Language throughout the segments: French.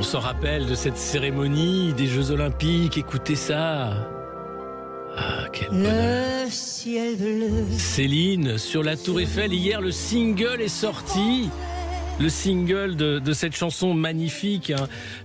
On s'en rappelle de cette cérémonie des Jeux Olympiques. Écoutez ça. Ah, quel bonheur. Le ciel bleu. Céline sur la Tour Eiffel. Hier, le single est sorti. Le single de cette chanson magnifique,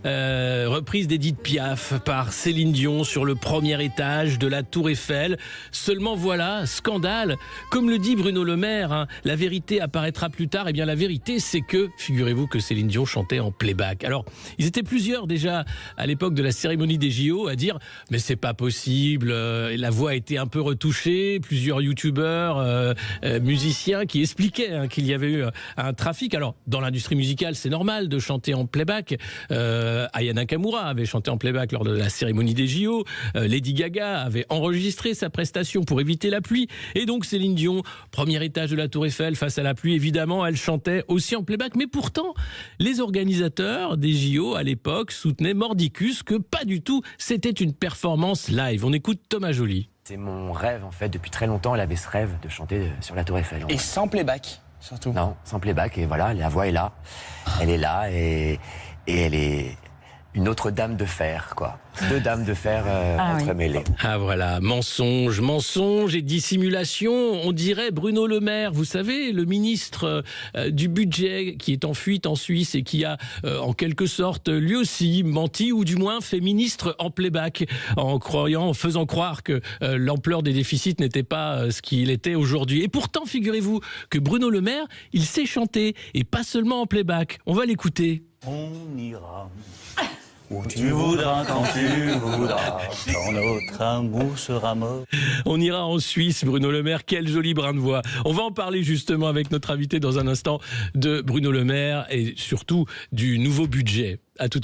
reprise d'Edith Piaf par Céline Dion sur le premier étage de la Tour Eiffel. Seulement voilà, scandale. Comme le dit Bruno Le Maire, la vérité apparaîtra plus tard. Eh bien la vérité, c'est que, figurez-vous que Céline Dion chantait en playback. Alors, ils étaient plusieurs déjà à l'époque de la cérémonie des JO à dire « mais c'est pas possible, la voix a été un peu retouchée ». Plusieurs youtubeurs, musiciens qui expliquaient qu'il y avait eu un trafic. Alors, dans l'industrie musicale, c'est normal de chanter en playback. Aya Nakamura avait chanté en playback lors de la cérémonie des JO. Lady Gaga avait enregistré sa prestation pour éviter la pluie. Et donc Céline Dion, premier étage de la Tour Eiffel face à la pluie, évidemment, elle chantait aussi en playback. Mais pourtant, les organisateurs des JO à l'époque soutenaient mordicus que pas du tout, c'était une performance live. On écoute Thomas Joly. C'est mon rêve en fait, depuis très longtemps elle avait ce rêve de chanter sur la Tour Eiffel. Et sans playback surtout. Non, sans playback, et voilà, la voix est là, elle est là et elle est une autre dame de fer, quoi. Deux dames de fer entremêlées. Ah voilà, mensonge, mensonge et dissimulation. On dirait Bruno Le Maire, vous savez, le ministre du budget qui est en fuite en Suisse et qui a en quelque sorte lui aussi menti ou du moins fait ministre en playback en faisant croire que l'ampleur des déficits n'était pas ce qu'il était aujourd'hui. Et pourtant, figurez-vous que Bruno Le Maire, il sait chanter et pas seulement en playback. On va l'écouter. On ira où tu voudras, quand tu voudras, quand notre amour sera mort. On ira en Suisse, Bruno Le Maire, quel joli brin de voix. On va en parler justement avec notre invité dans un instant de Bruno Le Maire et surtout du nouveau budget. À tout de suite.